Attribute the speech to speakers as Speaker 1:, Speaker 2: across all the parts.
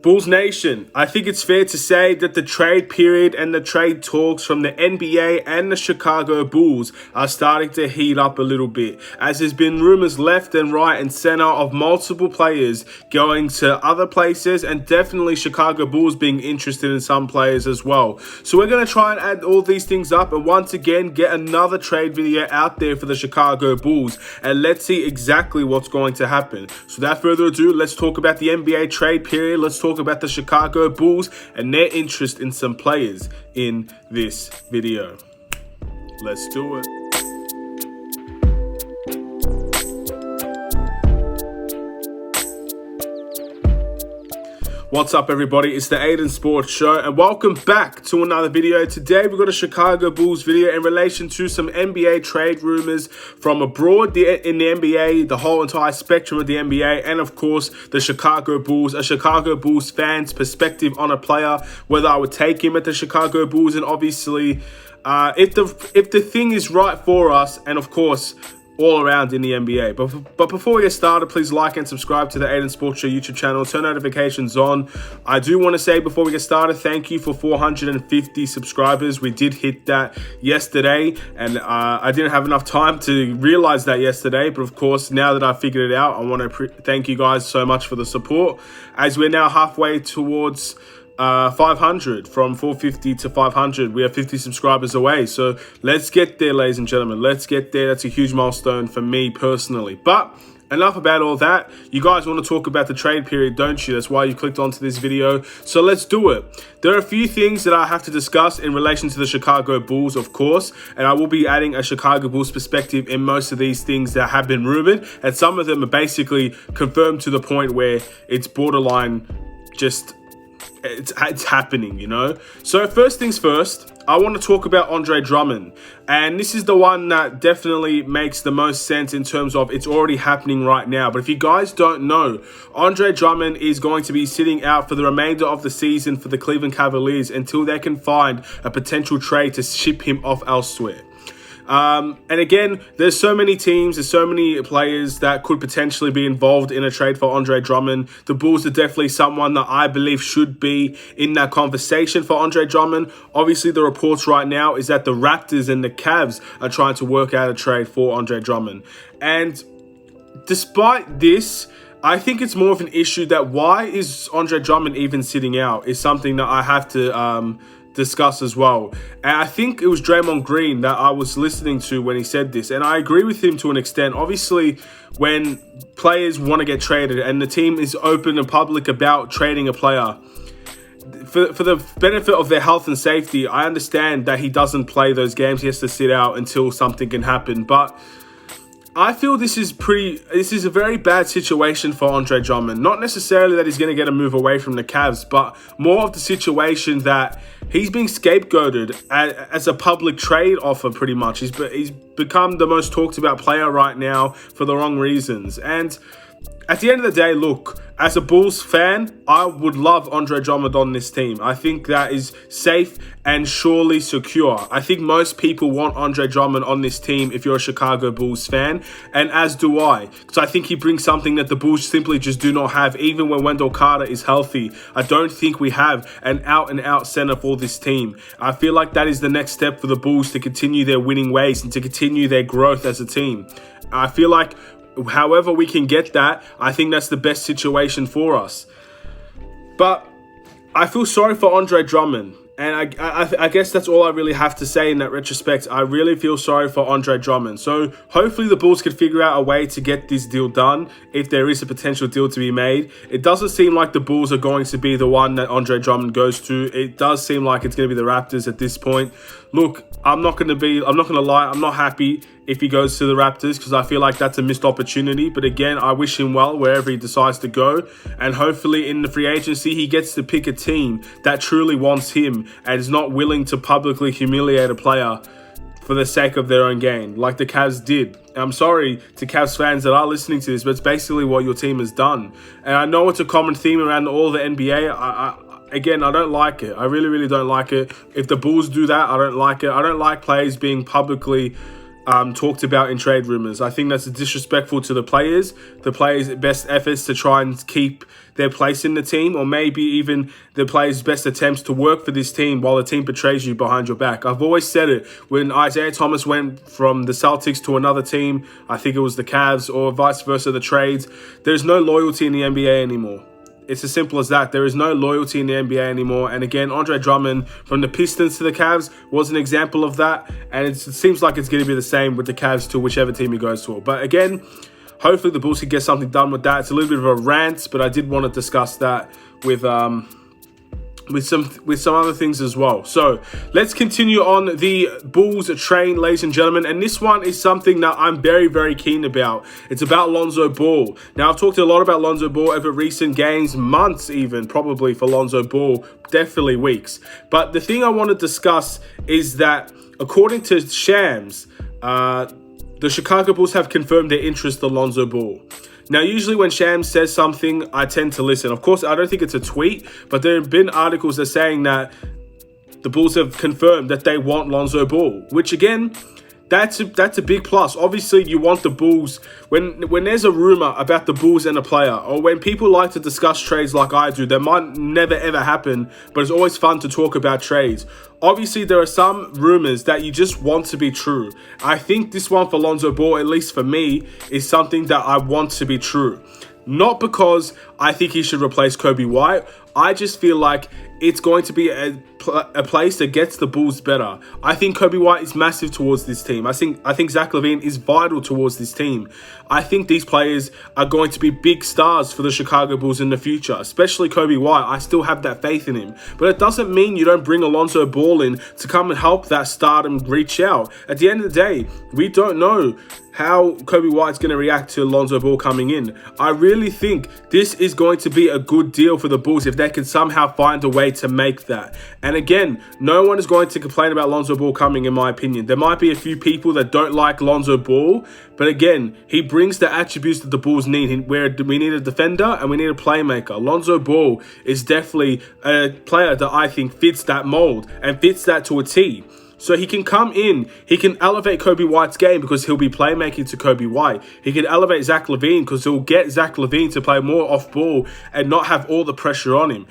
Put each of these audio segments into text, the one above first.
Speaker 1: Bulls Nation, I think it's fair to say that the trade period and the trade talks from the NBA and the Chicago Bulls are starting to heat up a little bit, as there's been rumors left and right and center of multiple players going to other places, and definitely Chicago Bulls being interested in some players as well. So we're going to try and add all these things up and once again get another trade video out there for the Chicago Bulls, and let's see exactly what's going to happen. So without further ado, let's talk about the NBA trade period. Let's talk about the Chicago Bulls and their interest in some players in this video. Let's do it. What's up, everybody? It's the Aidan Sports Show, and welcome back to another video. Today, we've got a Chicago Bulls video in relation to some NBA trade rumors from abroad in the NBA, the whole entire spectrum of the NBA, and of course, the Chicago Bulls, a Chicago Bulls fan's perspective on a player, whether I would take him at the Chicago Bulls, and obviously, if the thing is right for us, and of course, all around in the NBA. But before we get started, please like and subscribe to the Aidan Sports Show YouTube channel. Turn notifications on. I do want to say before we get started, thank you for 450 subscribers. We did hit that yesterday, and I didn't have enough time to realize that yesterday. But of course, now that I figured it out, I want to thank you guys so much for the support, as we're now halfway towards 500. From 450 to 500, we are 50 subscribers away. So let's get there, ladies and gentlemen. Let's get there. That's a huge milestone for me personally. But enough about all that. You guys want to talk about the trade period, don't you? That's why you clicked onto this video. So let's do it. There are a few things that I have to discuss in relation to the Chicago Bulls, of course, and I will be adding a Chicago Bulls perspective in most of these things that have been rumored, and some of them are basically confirmed to the point where it's borderline just it's happening, you know? So first things first, I want to talk about Andre Drummond. And this is the one that definitely makes the most sense in terms of it's already happening right now. But if you guys don't know, Andre Drummond is going to be sitting out for the remainder of the season for the Cleveland Cavaliers until they can find a potential trade to ship him off elsewhere. And again, there's so many teams, there's so many players that could potentially be involved in a trade for Andre Drummond. The Bulls are definitely someone that I believe should be in that conversation for Andre Drummond. Obviously, the reports right now is that the Raptors and the Cavs are trying to work out a trade for Andre Drummond. And despite this, I think it's more of an issue that why is Andre Drummond even sitting out is something that I have to discuss as well. And I think it was Draymond Green that I was listening to when he said this, and I agree with him to an extent. Obviously, when players want to get traded and the team is open and public about trading a player, for the benefit of their health and safety, I understand that he doesn't play those games. He has to sit out until something can happen. But I feel this is a very bad situation for Andre Drummond. Not necessarily that he's going to get a move away from the Cavs, but more of the situation that he's being scapegoated as a public trade offer, pretty much. He's become the most talked about player right now for the wrong reasons. And at the end of the day, look, as a Bulls fan, I would love Andre Drummond on this team. I think that is safe and surely secure. I think most people want Andre Drummond on this team if you're a Chicago Bulls fan, and as do I. Because I think he brings something that the Bulls simply just do not have, even when Wendell Carter is healthy. I don't think we have an out-and-out center for this team. I feel like that is the next step for the Bulls to continue their winning ways and to continue their growth as a team. I feel like however we can get that, I think that's the best situation for us. But I feel sorry for Andre Drummond. And I guess that's all I really have to say in that retrospect. I really feel sorry for Andre Drummond. So hopefully the Bulls can figure out a way to get this deal done if there is a potential deal to be made. It doesn't seem like the Bulls are going to be the one that Andre Drummond goes to. It does seem like it's going to be the Raptors at this point. Look, I'm not going to lie. I'm not happy if he goes to the Raptors because I feel like that's a missed opportunity. But again, I wish him well wherever he decides to go. And hopefully in the free agency, he gets to pick a team that truly wants him and is not willing to publicly humiliate a player for the sake of their own gain, like the Cavs did. I'm sorry to Cavs fans that are listening to this, but it's basically what your team has done. And I know it's a common theme around all the NBA. Again, I don't like it. I really, really don't like it. If the Bulls do that, I don't like it. I don't like players being publicly talked about in trade rumors. I think that's disrespectful to the players' best efforts to try and keep their place in the team, or maybe even the players' best attempts to work for this team while the team betrays you behind your back. I've always said it. When Isaiah Thomas went from the Celtics to another team, I think it was the Cavs, or vice versa, the trades, there's no loyalty in the NBA anymore. It's as simple as that. There is no loyalty in the NBA anymore. And again, Andre Drummond from the Pistons to the Cavs was an example of that. And it seems like it's going to be the same with the Cavs to whichever team he goes to. But again, hopefully the Bulls can get something done with that. It's a little bit of a rant, but I did want to discuss that with some other things as well. So let's continue on the Bulls train, ladies and gentlemen. And this one is something that I'm very, very keen about. It's about Lonzo Ball. Now, I've talked a lot about Lonzo Ball over recent games, months even, probably for Lonzo Ball, definitely weeks. But the thing I want to discuss is that according to Shams, the Chicago Bulls have confirmed their interest in Lonzo Ball. Now, usually when Shams says something, I tend to listen. Of course, I don't think it's a tweet, but there have been articles that are saying that the Bulls have confirmed that they want Lonzo Ball, which again, that's a big plus. Obviously, you want the Bulls, when there's a rumor about the Bulls and a player, or when people like to discuss trades like I do, that might never ever happen, but it's always fun to talk about trades. Obviously, there are some rumors that you just want to be true. I think this one for Lonzo Ball, at least for me, is something that I want to be true. Not because I think he should replace Kobe White. I just feel like it's going to be a place that gets the Bulls better. I think Kobe White is massive towards this team. I think Zach LaVine is vital towards this team. I think these players are going to be big stars for the Chicago Bulls in the future, especially Kobe White. I still have that faith in him. But it doesn't mean you don't bring Lonzo Ball in to come and help that stardom reach out. At the end of the day, we don't know how Kobe White's going to react to Lonzo Ball coming in. I really think this is going to be a good deal for the Bulls if they can somehow find a way to make that. And again, no one is going to complain about Lonzo Ball coming, in my opinion. There might be a few people that don't like Lonzo Ball, but again, he brings the attributes that the Bulls need, where we need a defender and we need a playmaker. Lonzo Ball is definitely a player that I think fits that mold and fits that to a T. So he can come in, he can elevate Kobe White's game because he'll be playmaking to Kobe White. He can elevate Zach LaVine because he'll get Zach LaVine to play more off ball and not have all the pressure on him.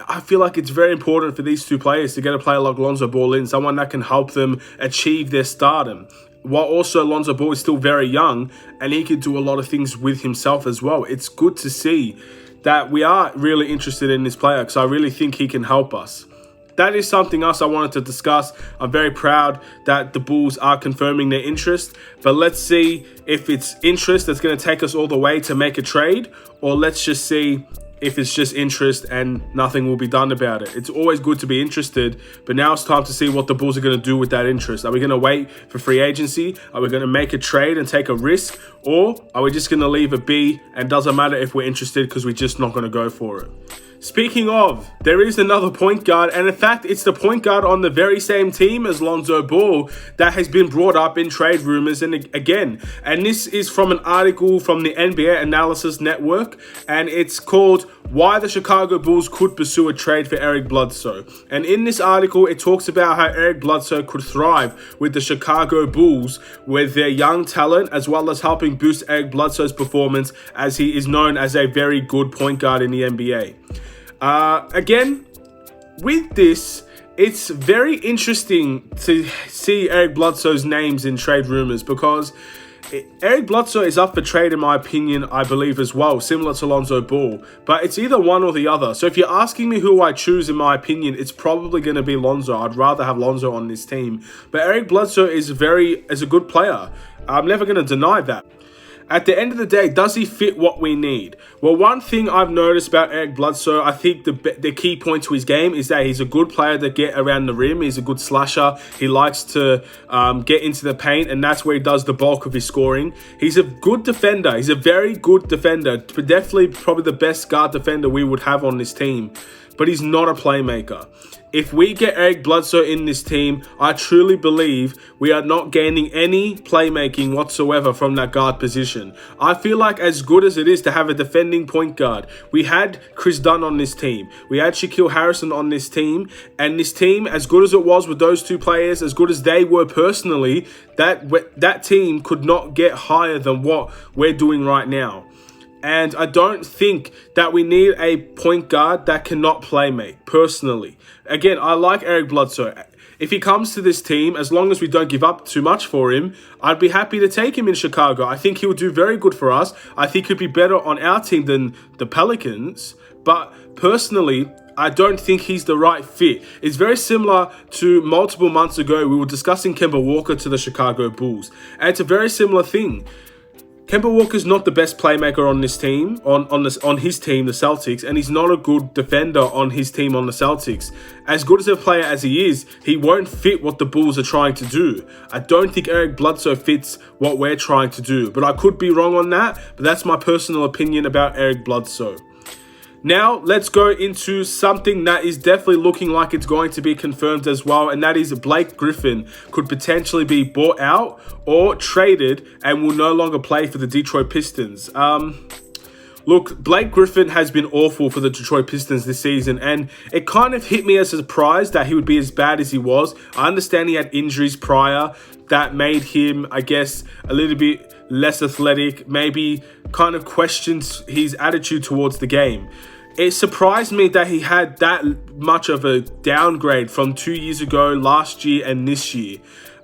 Speaker 1: I feel like it's very important for these two players to get a player like Lonzo Ball in, someone that can help them achieve their stardom. While also Lonzo Ball is still very young and he can do a lot of things with himself as well. It's good to see that we are really interested in this player because I really think he can help us. That is something else I wanted to discuss. I'm very proud that the Bulls are confirming their interest. But let's see if it's interest that's going to take us all the way to make a trade, or let's just see if it's just interest and nothing will be done about it. It's always good to be interested, but now it's time to see what the Bulls are going to do with that interest. Are we going to wait for free agency? Are we going to make a trade and take a risk? Or are we just going to leave it be and doesn't matter if we're interested because we're just not going to go for it? Speaking of, there is another point guard, and in fact, it's the point guard on the very same team as Lonzo Ball that has been brought up in trade rumors and this is from an article from the NBA Analysis Network, and it's called Why the Chicago Bulls Could Pursue a Trade for Eric Bledsoe. And in this article, it talks about how Eric Bledsoe could thrive with the Chicago Bulls with their young talent, as well as helping boost Eric Bledsoe's performance, as he is known as a very good point guard in the NBA. Again, with this, it's very interesting to see Eric Bledsoe's names in trade rumors because Eric Bledsoe is up for trade, in my opinion, I believe as well, similar to Lonzo Ball. But it's either one or the other. So if you're asking me who I choose, in my opinion, it's probably going to be Lonzo. I'd rather have Lonzo on this team. But Eric Bledsoe is a good player. I'm never going to deny that. At the end of the day, does he fit what we need? Well, one thing I've noticed about Eric Bledsoe, I think the key point to his game is that he's a good player to get around the rim. He's a good slasher. He likes to get into the paint, and that's where he does the bulk of his scoring. He's a good defender. He's a very good defender. Definitely probably the best guard defender we would have on this team. But he's not a playmaker. if we get Eric Bledsoe in this team, I truly believe we are not gaining any playmaking whatsoever from that guard position. I feel like as good as it is to have a defending point guard, we had Chris Dunn on this team. We had Shaquille Harrison on this team. And this team, as good as it was with those two players, as good as they were personally, that team could not get higher than what we're doing right now. And I don't think that we need a point guard that cannot play make, personally. Again, I like Eric Bledsoe. If he comes to this team, as long as we don't give up too much for him, I'd be happy to take him in Chicago. I think he would do very good for us. I think he'd be better on our team than the Pelicans. But personally, I don't think he's the right fit. It's very similar to multiple months ago, we were discussing Kemba Walker to the Chicago Bulls. And it's a very similar thing. Kemba Walker's not the best playmaker on this team, on his team, the Celtics, and he's not a good defender on his team on the Celtics. As good as a player as he is, he won't fit what the Bulls are trying to do. I don't think Eric Bledsoe fits what we're trying to do, but I could be wrong on that, but that's my personal opinion about Eric Bledsoe. Now, let's go into something that is definitely looking like it's going to be confirmed as well, and that is Blake Griffin could potentially be bought out or traded and will no longer play for the Detroit Pistons. Look, Blake Griffin has been awful for the Detroit Pistons this season, and it kind of hit me as a surprise that he would be as bad as he was. I understand he had injuries prior that made him, I guess, a little bit less athletic, maybe kind of questions his attitude towards the game. It surprised me that he had that much of a downgrade from 2 years ago, last year, and this year.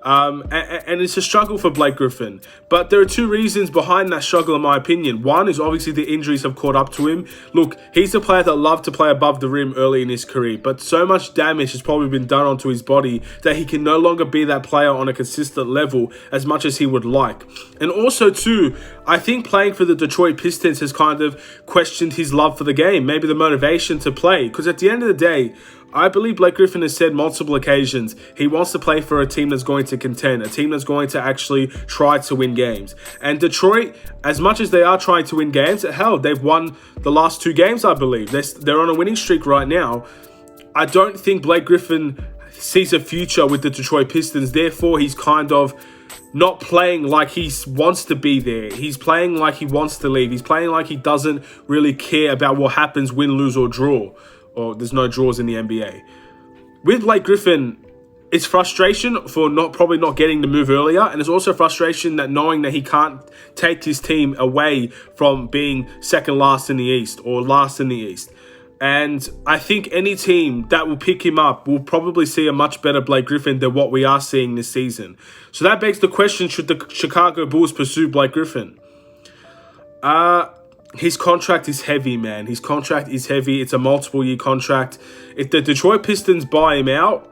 Speaker 1: And it's a struggle for Blake Griffin. But there are two reasons behind that struggle, in my opinion. One is obviously the injuries have caught up to him. Look, he's a player that loved to play above the rim early in his career, but so much damage has probably been done onto his body that he can no longer be that player on a consistent level as much as he would like. And also, too, I think playing for the Detroit Pistons has kind of questioned his love for the game, maybe the motivation to play. Because at the end of the day, I believe Blake Griffin has said multiple occasions he wants to play for a team that's going to contend, a team that's going to actually try to win games. And Detroit, as much as they are trying to win games, hell, they've won the last 2 games, I believe. They're on a winning streak right now. I don't think Blake Griffin sees a future with the Detroit Pistons. Therefore, he's kind of not playing like he wants to be there. He's playing like he wants to leave. He's playing like he doesn't really care about what happens, win, lose, or draw. Or there's no draws in the NBA. With Blake Griffin, it's frustration for probably not getting the move earlier, and it's also frustration that knowing that he can't take his team away from being second last in the East or last in the East. And I think any team that will pick him up will probably see a much better Blake Griffin than what we are seeing this season. So that begs the question, should the Chicago Bulls pursue Blake Griffin? His contract is heavy, man. His contract is heavy. It's a multiple-year contract. If the Detroit Pistons buy him out,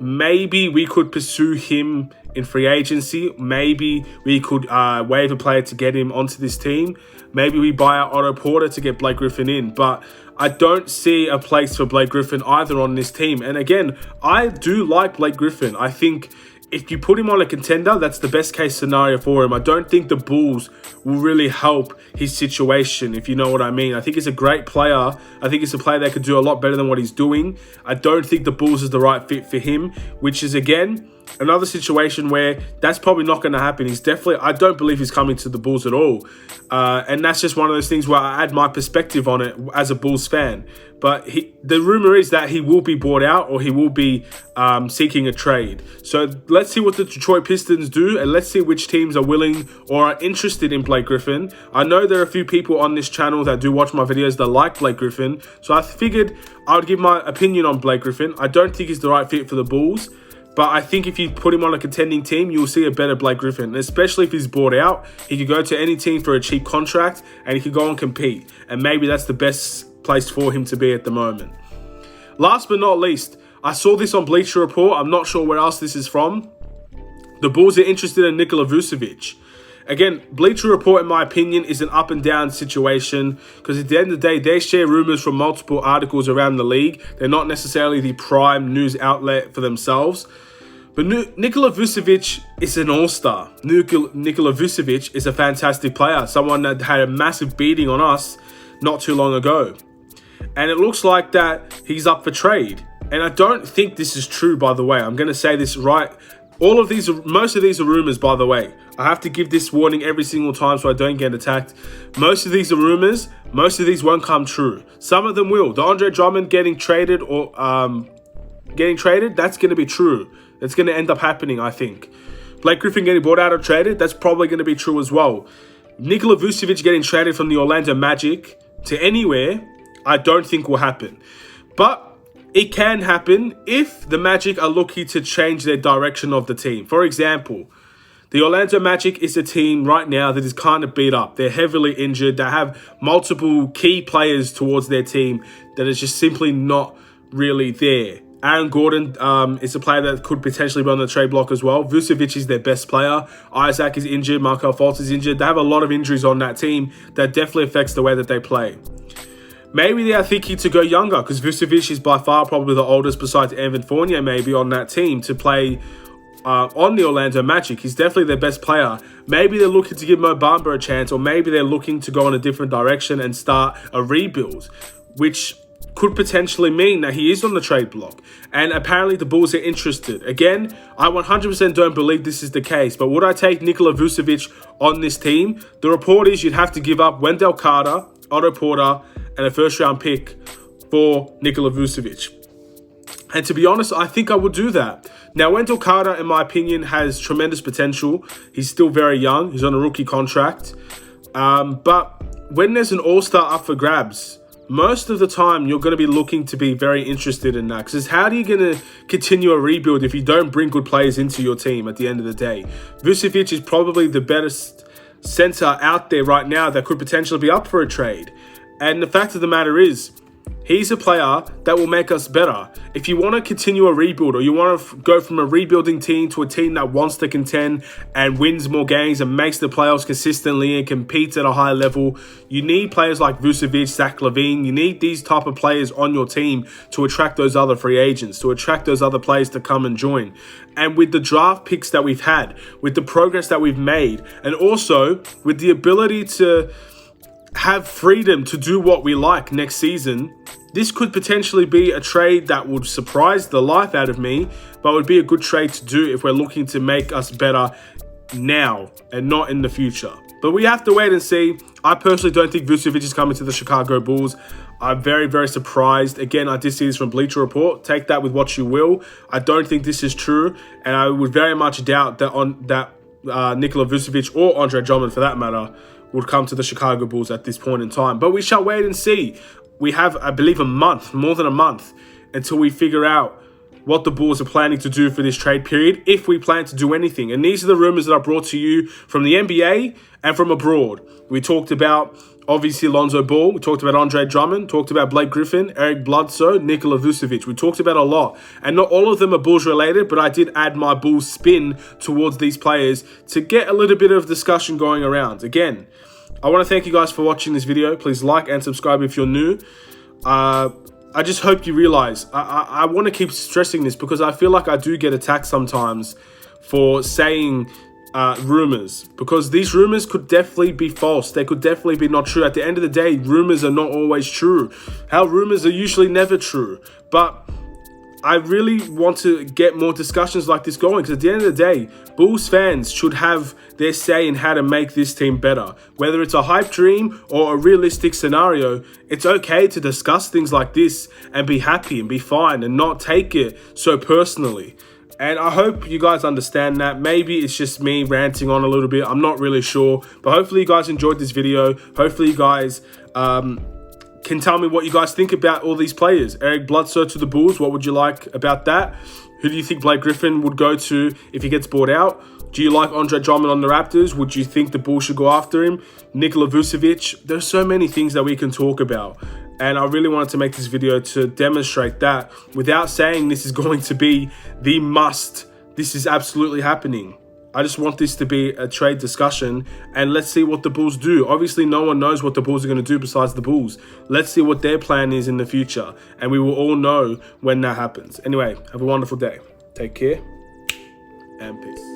Speaker 1: maybe we could pursue him in free agency. Maybe we could waive a player to get him onto this team. Maybe we buy out Otto Porter to get Blake Griffin in. But I don't see a place for Blake Griffin either on this team. And again, I do like Blake Griffin. I think if you put him on a contender, that's the best case scenario for him. I don't think the Bulls will really help his situation, if you know what I mean. I think he's a great player. I think he's a player that could do a lot better than what he's doing. I don't think the Bulls is the right fit for him, which is, again, another situation where that's probably not going to happen. I don't believe he's coming to the Bulls at all. And that's just one of those things where I add my perspective on it as a Bulls fan. But the rumor is that he will be bought out or he will be seeking a trade. So let's see what the Detroit Pistons do, and let's see which teams are willing or are interested in Blake Griffin. I know there are a few people on this channel that do watch my videos that like Blake Griffin. So I figured I would give my opinion on Blake Griffin. I don't think he's the right fit for the Bulls. But I think if you put him on a contending team, you'll see a better Blake Griffin. Especially if he's bought out. He could go to any team for a cheap contract and he could go and compete. And maybe that's the best place for him to be at the moment. Last but not least, I saw this on Bleacher Report. I'm not sure where else this is from. The Bulls are interested in Nikola Vucevic. Again, Bleacher Report, in my opinion, is an up and down situation because at the end of the day, they share rumors from multiple articles around the league. They're not necessarily the prime news outlet for themselves. But Nikola Vucevic is an all-star. Nikola Vucevic is a fantastic player, someone that had a massive beating on us not too long ago. And it looks like that he's up for trade. And I don't think this is true, by the way. I'm going to say this right. Most of these are rumors, by the way. I have to give this warning every single time so I don't get attacked. Most of these are rumors. Most of these won't come true. Some of them will. The Andre Drummond getting traded that's going to be true. That's going to end up happening, I think. Blake Griffin getting bought out or traded, that's probably going to be true as well. Nikola Vucevic getting traded from the Orlando Magic to anywhere, I don't think will happen. But it can happen if the Magic are looking to change their direction of the team. For example, the Orlando Magic is a team right now that is kind of beat up. They're heavily injured. They have multiple key players towards their team that is just simply not really there. Aaron Gordon is a player that could potentially be on the trade block as well. Vucevic is their best player. Isaac is injured. Markelle Fultz is injured. They have a lot of injuries on that team that definitely affects the way that they play. Maybe they are thinking to go younger because Vucevic is by far probably the oldest besides Evan Fournier maybe on that team to play on the Orlando Magic. He's definitely their best player. Maybe they're looking to give Mo Bamba a chance, or maybe they're looking to go in a different direction and start a rebuild, which could potentially mean that he is on the trade block. And apparently the Bulls are interested. Again, I 100% don't believe this is the case, but would I take Nikola Vucevic on this team? The report is you'd have to give up Wendell Carter, Otto Porter, and a first-round pick for Nikola Vucevic. And to be honest, I think I would do that. Now, Wendell Carter, in my opinion, has tremendous potential. He's still very young. He's on a rookie contract. But when there's an all-star up for grabs, most of the time you're going to be looking to be very interested in that. Because how are you going to continue a rebuild if you don't bring good players into your team at the end of the day? Vucevic is probably the best center out there right now that could potentially be up for a trade. And the fact of the matter is, he's a player that will make us better. If you want to continue a rebuild, or you want to go from a rebuilding team to a team that wants to contend and wins more games and makes the playoffs consistently and competes at a high level, you need players like Vucevic, Zach LaVine. You need these type of players on your team to attract those other free agents, to attract those other players to come and join. And with the draft picks that we've had, with the progress that we've made, and also with the ability to have freedom to do what we like next season, this could potentially be a trade that would surprise the life out of me, but would be a good trade to do if we're looking to make us better now and not in the future. But we have to wait and see. I personally don't think Vucevic is coming to the Chicago Bulls. I'm very, very surprised. Again, I did see this from Bleacher Report. Take that with what you will. I don't think this is true, and I would very much doubt that Nikola Vucevic or Andre Drummond, for that matter, would come to the Chicago Bulls at this point in time. But we shall wait and see. We have, I believe, a month, more than a month, until we figure out what the Bulls are planning to do for this trade period, if we plan to do anything. And these are the rumors that I brought to you from the NBA and from abroad. We talked about, obviously, Lonzo Ball. We talked about Andre Drummond. Talked about Blake Griffin, Eric Bledsoe, Nikola Vucevic. We talked about a lot. And not all of them are Bulls related, but I did add my Bulls spin towards these players to get a little bit of discussion going around. Again, I want to thank you guys for watching this video. Please like and subscribe if you're new. I just hope you realize, I want to keep stressing this because I feel like I do get attacked sometimes for saying rumors, because these rumors could definitely be false. They could definitely be not true. At the end of the day, rumors are not always true. How rumors are usually never true. But I really want to get more discussions like this going, because at the end of the day, Bulls fans should have their say in how to make this team better. Whether it's a hype dream or a realistic scenario, it's okay to discuss things like this and be happy and be fine and not take it so personally. And I hope you guys understand that. Maybe it's just me ranting on a little bit. I'm not really sure. But hopefully you guys enjoyed this video. Hopefully you guys can tell me what you guys think about all these players. Eric Bledsoe to the Bulls, what would you like about that? Who do you think Blake Griffin would go to if he gets bought out? Do you like Andre Drummond on the Raptors? Would you think the Bulls should go after him? Nikola Vucevic? There's so many things that we can talk about. And I really wanted to make this video to demonstrate that without saying this is going to be the must. This is absolutely happening. I just want this to be a trade discussion, and let's see what the Bulls do. Obviously, no one knows what the Bulls are going to do besides the Bulls. Let's see what their plan is in the future, and we will all know when that happens. Anyway, have a wonderful day. Take care, and peace.